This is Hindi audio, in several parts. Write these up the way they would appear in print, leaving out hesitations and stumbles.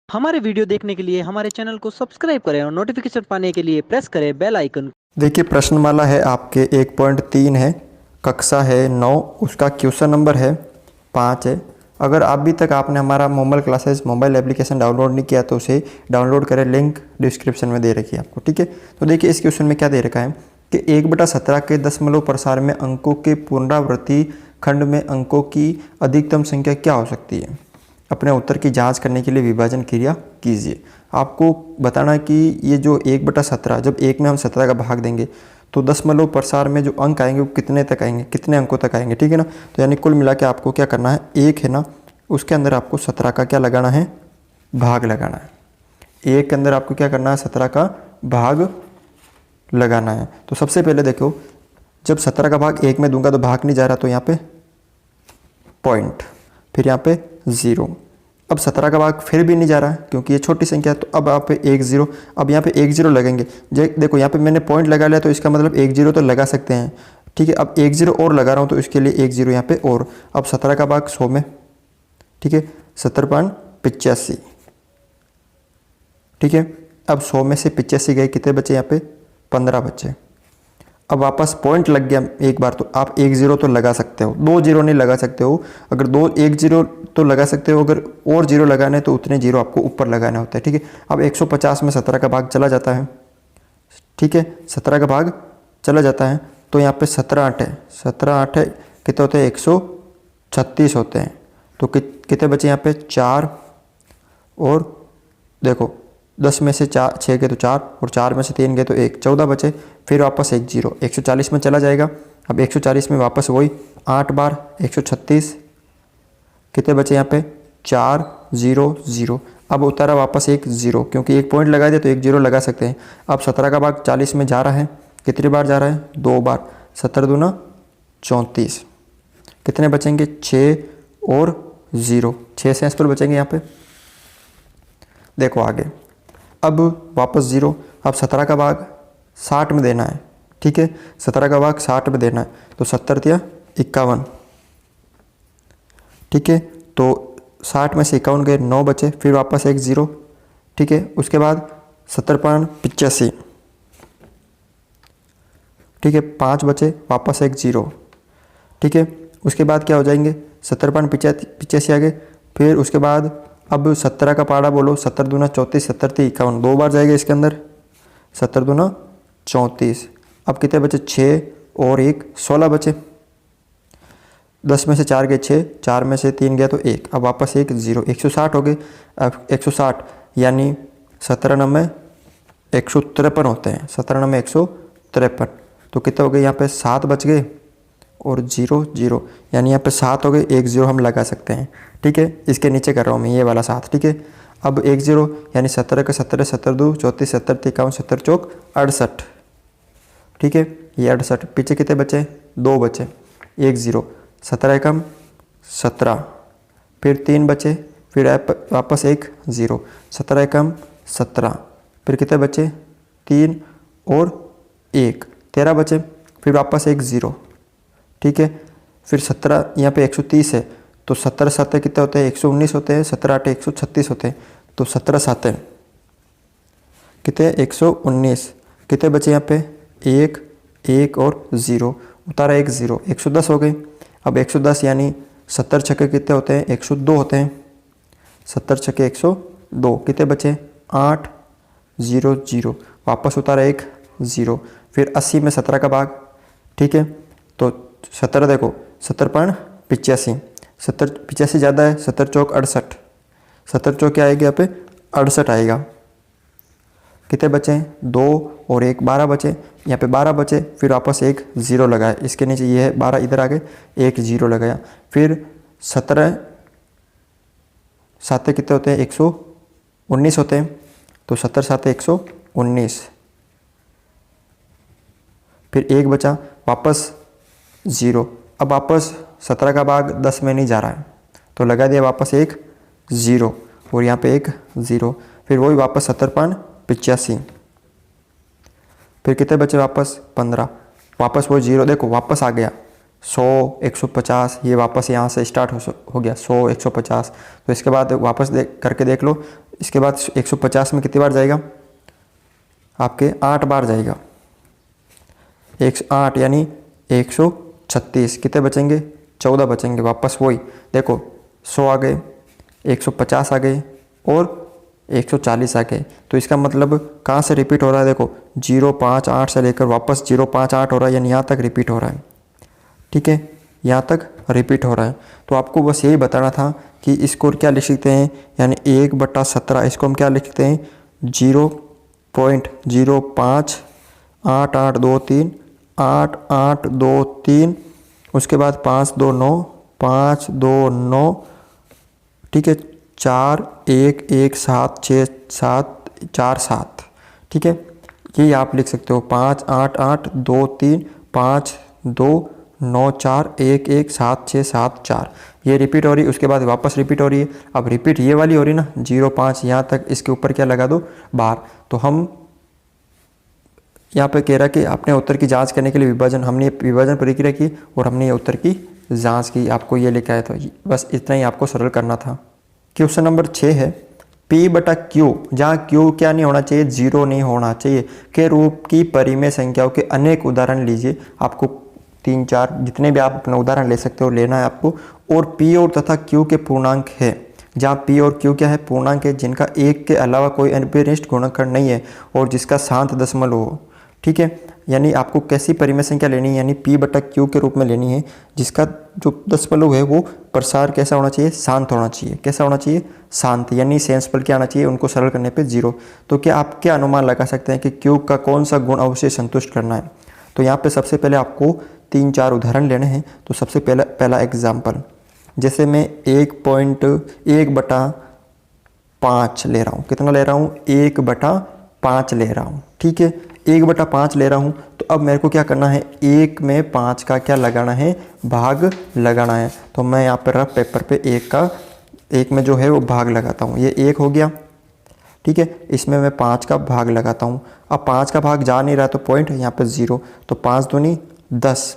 हमारे वीडियो देखने के लिए हमारे चैनल को सब्सक्राइब करें और नोटिफिकेशन पाने के लिए प्रेस करें बेल आइकन। देखिए प्रश्नमाला है आपके 1.3 है, कक्षा है 9, उसका क्वेश्चन नंबर है 5 है। अगर अभी तक आपने हमारा mobile classes mobile application download नहीं किया तो उसे डाउनलोड करें, लिंक डिस्क्रिप्शन में दे रखी है आपको, ठीक है। तो देखिए इस क्वेश्चन में क्या दे रखा है कि 1/17 के दशमलव प्रसार में अंकों के पुनरावृत्ति खंड में अंकों की अधिकतम संख्या क्या हो सकती है। अपने उत्तर की जांच करने के लिए विभाजन क्रिया कीजिए। आपको बताना है कि ये जो 1/17, जब 1 में हम 17 का भाग देंगे तो दशमलव प्रसार में जो अंक आएंगे वो कितने तक आएंगे, कितने अंकों तक आएंगे, ठीक है ना। तो यानी कुल मिला के आपको क्या करना है, 1 है ना, उसके अंदर आपको 17 का क्या लगाना है, भाग लगाना है। 1 के अंदर आपको क्या करना है, 17 का भाग लगाना है। तो सबसे पहले देखो, जब 17 का भाग 1 में दूंगा तो भाग नहीं जा रहा, तो यहाँ पे पॉइंट, फिर यहाँ पे 0। अब 17 का भाग फिर भी नहीं जा रहा है क्योंकि ये छोटी संख्या है, तो अब यहाँ पे 1 0, अब यहाँ पे 1 0 लगेंगे। देखो यहाँ पे मैंने पॉइंट लगा लिया तो इसका मतलब 1 0 तो लगा सकते हैं, ठीक है। अब 1 0 और लगा रहा हूँ तो इसके लिए 1 0 यहाँ पे और। अब 17 का भाग 100 में, ठीक है, 70.85, ठीक है। अब 100 में से 85 गए, कितने बचे यहाँ पे, 15 बचे। अब वापस पॉइंट लग गया एक बार तो आप 1 0 तो लगा सकते हो, 2 0 नहीं लगा सकते हो। अगर 1 0 तो लगा सकते हो, अगर और 0 लगाने तो उतने 0 आपको ऊपर लगाना होता है, ठीक है। अब 150 में 17 का भाग चला जाता है, ठीक है, 17 का भाग चला जाता है तो यहाँ पे 17 8 है, 17 8 है, कितने होते हैं, 136 होते हैं। तो कितने बचे यहाँ पे, 4, और देखो 10 में से 6 गए तो 4, और 4 में से 3 गए तो 1, 14 बचे। फिर वापस 1 0 140 में चला जाएगा। अब 140 में वापस वही 8 बार 136, कितने बचे यहाँ पे, 4 0 0। अब उतारा वापस 1 0 क्योंकि एक पॉइंट लगा दिया तो 1 0 लगा सकते हैं। अब 17 का भाग 40 में जा रहा है, कितनी बार जा रहा है, 2 बार, 17 दूना 34, कितने बचेंगे, 6 और 0, 6 से पर बचेंगे यहाँ पे। देखो आगे, अब वापस 0। अब 17 का भाग 60 में देना है, ठीक है, 17 का भाग 60 में देना है तो 70 या 51, ठीक है। तो 60 में से 51 गए, 9 बचे, फिर वापस 1 0, ठीक है। उसके बाद 70.85, ठीक है, 5 बचे, वापस 1 0, ठीक है। उसके बाद क्या हो जाएंगे, 70.85 आ गए। फिर उसके बाद अब 17 का पाड़ा बोलो, 70 दूना 34, 70 3 51, 2 बार जाएगा इसके अंदर, 70 दूना 34। अब कितने बचे, 6 और 1 16 बचे। 10 में से 4 गए 6, 4 में से 3 गया तो 1, अब वापस 1 0, 160 हो गए। अब 160 यानी 17 9 153 होते हैं, 17 9 153। तो कितने हो गए यहाँ पे, 7 बच गए और 0 0, यानी यहाँ पे 7 हो गए, 1 0 हम लगा सकते हैं, ठीक है। इसके नीचे कर रहा हूँ मैं ये वाला 7, ठीक है। अब 1 0 यानी 17 का 17, 70 2 34, 70 51, 70 चौक 68, ठीक है, ये 68। पीछे कितने बचे, 2 बचे, 1 0, 17 एकम 17, फिर 3 बचे, फिर वापस 1 0, 17 एकम 17, फिर कितने बचे, 3 और 1 13 बचे, फिर वापस 1 0, ठीक है। फिर 17 यहाँ पे 130 है तो 17 7 कितने होते हैं, 119 होते हैं, 17 8 136 होते हैं, तो 17 7 कितने, 119। कितने बचे यहाँ पे, 1 1 और 0, उतारा 1 0, 110 हो गई। अब 110 यानी 70 छक्के कितने होते हैं, 102 होते हैं, 70 छक्के 102, कितने बचे, 8 0 0, वापस उतारा 1 0। फिर 80 में 17 का भाग, ठीक है, तो 17 देखो 70.85, 70 85 ज़्यादा है, 70 चौक 68, 70 चौक क्या आएगा यहाँ पे, 68 आएगा। कितने बचे हैं, 2 और 1 12 बचे, यहाँ पे 12 बचे, फिर वापस 1 0 लगाया, इसके नीचे ये है 12, इधर आ गए 1 0 लगाया। फिर 17 7 कितने होते हैं, 119 होते हैं, तो 70 7 119, फिर 1 बचा, वापस 0। अब वापस 17 का भाग 10 में नहीं जा रहा है तो लगा दिया वापस 1 0 और यहाँ पे 1 0, फिर वही वापस 70.85, फिर कितने बचे वापस 15, वापस वो 0, देखो वापस आ गया, 100 150, ये वापस यहाँ से स्टार्ट हो गया 100 150। तो इसके बाद वापस करके देख लो। इसके बाद 150 में कितनी बार जाएगा आपके 8 बार जाएगा, 108 यानी 136। कितने बचेंगे 14 बचेंगे। वापस वही देखो 100 आ गए, 150 आ गए और 140 आ गए। तो इसका मतलब कहाँ से रिपीट हो रहा है, देखो 058 से लेकर वापस 058 हो रहा है, यानी यहाँ तक रिपीट हो रहा है। ठीक है, यहाँ तक रिपीट हो रहा है। तो आपको बस यही बताना था कि इसको क्या लिख सकते हैं, यानी 1/17 इसको हम क्या लिख सकते हैं 0.058823 8823, उसके बाद 529 529, ठीक है 41176747, ठीक है यही आप लिख सकते हो 58823529411767 ये रिपीट हो रही है, उसके बाद वापस रिपीट हो रही है। अब रिपीट ये वाली हो रही है ना 05 यहाँ तक, इसके ऊपर क्या लगा दो बार। तो हम यहाँ पे कह रहा कि अपने उत्तर की जांच करने के लिए हमने विभाजन प्रक्रिया की और हमने ये उत्तर की जांच की, आपको ये लिखा है। तो बस इतना ही आपको सरल करना था। क्वेश्चन नंबर 6 है P/Q, जहाँ Q क्या नहीं होना चाहिए 0 नहीं होना चाहिए के रूप की परिमेय संख्याओं के अनेक उदाहरण लीजिए। आपको 3-4 जितने भी आप अपना उदाहरण ले सकते हो लेना है आपको। और P और तथा Q के पूर्णांक है, जहाँ P और Q क्या है पूर्णांक है जिनका 1 के अलावा कोई अनिर्दिष्ट गुणनखंड नहीं है और जिसका शांत दशमलव हो। ठीक है, यानी आपको कैसी परिमेय संख्या लेनी है, यानी P/Q के रूप में लेनी है जिसका जो दशमलव है वो प्रसार कैसा होना चाहिए शांत होना चाहिए। कैसा होना चाहिए शांत, यानी सेंसफल क्या आना चाहिए उनको सरल करने पे 0। तो क्या आप क्या अनुमान लगा सकते हैं कि Q का कौन सा गुण अवश्य संतुष्ट करना है। तो यहाँ पे सबसे पहले आपको 3-4 उदाहरण लेने हैं। तो सबसे पहला एग्जाम्पल, जैसे मैं 1.1/5 ले रहा हूँ। कितना ले रहा हूँ 1/5 ले रहा हूँ। ठीक है 1/5 ले रहा हूँ। तो अब मेरे को क्या करना है 1 में 5 का क्या लगाना है भाग लगाना है। तो मैं यहाँ पर रफ पेपर पे 1 में जो है वो भाग लगाता हूँ। ये 1 हो गया। ठीक है, इसमें मैं 5 का भाग लगाता हूँ। अब 5 का भाग जा नहीं रहा तो पॉइंट यहाँ पे 0, तो 5 दूनी 10।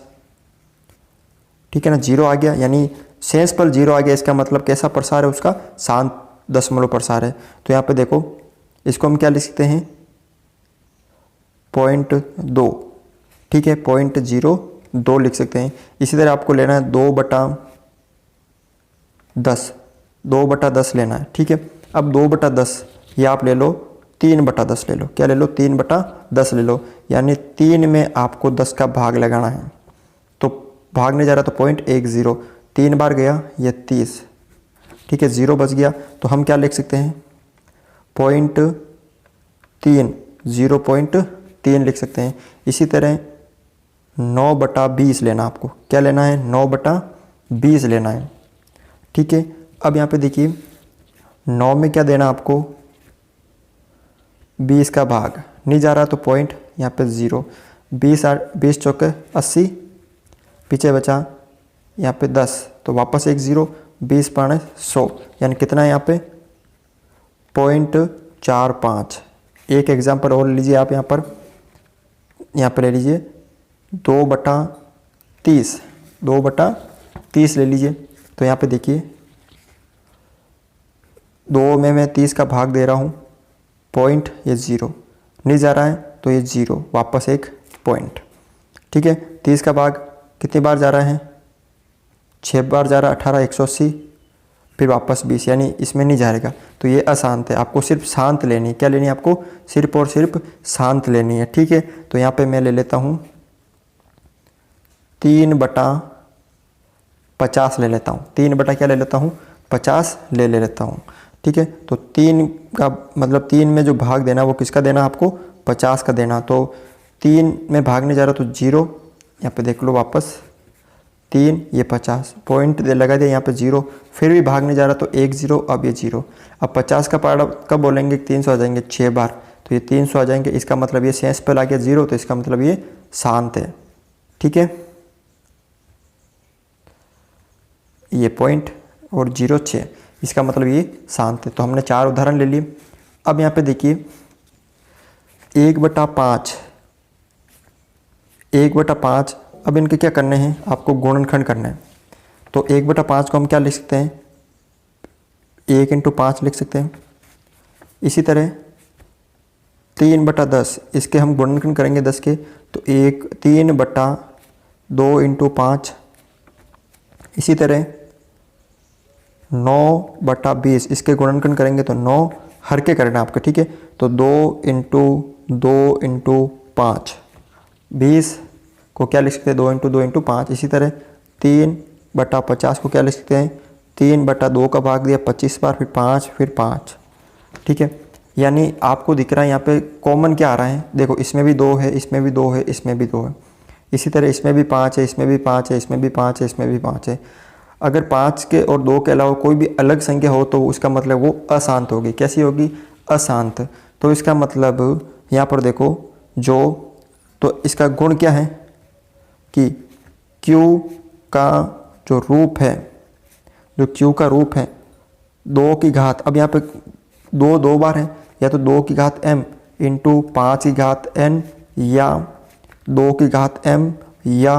ठीक है ना 0 आ गया, यानी सेंसफल 0 आ गया। इसका मतलब कैसा प्रसार है उसका शांत दशमलव प्रसार है। तो यहाँ पे देखो इसको हम क्या लिख सकते हैं 0.2। ठीक है 0.02 लिख सकते हैं। इसी तरह आपको लेना है 2/10, 2/10 लेना है। ठीक है, अब 2/10 ये आप ले लो 3/10 ले लो। क्या ले लो 3/10 ले लो, यानी 3 में आपको 10 का भाग लगाना है। तो भाग नहीं जा रहा तो 0.10, 3 बार गया ये 30। ठीक है 0 बच गया। तो हम क्या लिख सकते हैं 0.3 लिख सकते हैं। इसी तरह 9/20 लेना, आपको क्या लेना है 9/20 लेना है। ठीक है, अब यहाँ पे देखिए 9 में क्या देना आपको 20 का भाग नहीं जा रहा तो पॉइंट यहाँ पे 0। 20 चौके 80, पीछे बचा यहाँ पे 10, तो वापस एक 0, 20 × 100 यानी कितना है यहाँ पे 0.45। एक एग्जाम्पल और लीजिए आप यहाँ पर ले लीजिए 2/30 ले लीजिए। तो यहाँ पे देखिए 2 में मैं 30 का भाग दे रहा हूँ, पॉइंट ये 0 नहीं जा रहा है तो ये 0 वापस एक पॉइंट। ठीक है 30 का भाग कितनी बार जा रहा है 6 बार जा रहा है 18 180, फिर वापस 20, यानी इसमें नहीं जाएगा तो ये अशांत है। आपको सिर्फ शांत लेनी है। क्या लेनी है आपको सिर्फ और सिर्फ शांत लेनी है। ठीक है, तो यहाँ पे मैं ले लेता हूँ 3/50 ले लेता हूँ। 3 क्या ले लेता हूँ 50 ले लेता हूँ। ठीक है, तो 3 का मतलब 3 में जो भाग देना वो किसका देना आपको 50 का देना। तो 3 में भाग नहीं जा रहा तो 0, यहाँ पे देख लो वापस 3 ये 50 पॉइंट लगा दिया यहाँ पे 0, फिर भी भाग नहीं जा रहा तो 1 0, अब ये 0। अब 50 का पारा कब बोलेंगे 300 आ जाएंगे 6 बार, तो ये 300 आ जाएंगे। इसका मतलब ये सेंस पर आ गया 0, तो इसका मतलब ये शांत है। ठीक है, ये पॉइंट और 0 6, इसका मतलब ये शांत है। तो हमने 4 उदाहरण ले लिए। अब यहाँ पे देखिए 1/5 अब इनके क्या करने हैं, आपको गुणनखंड करना है। तो 1/5 को हम क्या लिख सकते हैं, 1 × 5 लिख सकते हैं। इसी तरह 3/10 इसके हम गुणनखंड करेंगे 10 के, तो 3/2 × 5। इसी तरह 9/20 इसके गुणनखंड करेंगे तो 9 हर के करना आपको, ठीक है। तो 2 × 2 × 5, 20 को क्या लिख सकते हैं, 2 × 2 × 5। इसी तरह 3/50 को क्या लिख सकते हैं, 3/2 का भाग दिया 25 बार, फिर 5 फिर 5, ठीक है। यानी आपको दिख रहा है यहाँ पे कॉमन क्या आ रहा है, देखो इसमें भी 2 है, इसमें भी 2 है, इसमें भी 2 है। इसी तरह इसमें भी 5 है, इसमें भी 5 है, इसमें भी 5 है, इसमें भी 5 है। अगर 5 के और 2 के अलावा कोई भी अलग संख्या हो तो उसका मतलब वो अशांत होगी। कैसी होगी, अशांत। तो इसका मतलब यहाँ पर देखो तो इसका गुण क्या है कि Q का जो रूप है, जो Q का रूप है 2 की घात, अब यहाँ पे 2 बार है, या तो 2 की घात m × 5 की घात n, या 2 की घात m या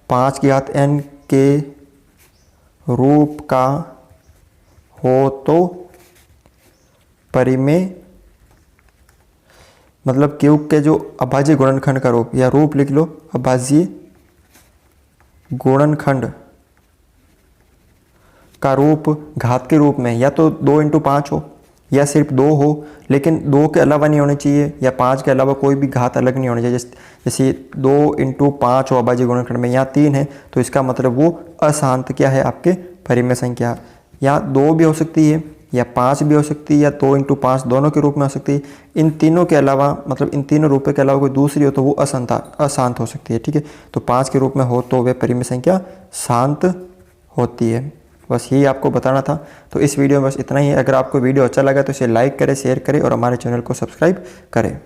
5 की घात n के रूप का हो तो परिमेय, मतलब Q के जो अभाज्य गुणनखंड का रूप, या रूप लिख लो अभाज्य गुणनखंड का रूप घात के रूप में या तो 2 × 5 हो या सिर्फ 2 हो, लेकिन 2 के अलावा नहीं होने चाहिए, या 5 के अलावा कोई भी घात अलग नहीं होनी चाहिए। जैसे 2 × 5 हो अभाज्य गुणनखंड में, यहाँ 3 है तो इसका मतलब वो अशांत क्या है, आपके परिमेय संख्या। या 2 भी हो सकती है, या 5 भी हो सकती है, या 2 × 5 दोनों के रूप में हो सकती है। इन तीनों के अलावा, मतलब इन तीनों रूपों के अलावा कोई दूसरी हो तो वो अशांत हो सकती है, ठीक है। तो 5 के रूप में हो तो वे परिमेय संख्या शांत होती है। बस यही आपको बताना था। तो इस वीडियो में बस इतना ही है। अगर आपको वीडियो अच्छा लगा तो इसे लाइक करें, शेयर करें और हमारे चैनल को सब्सक्राइब करें।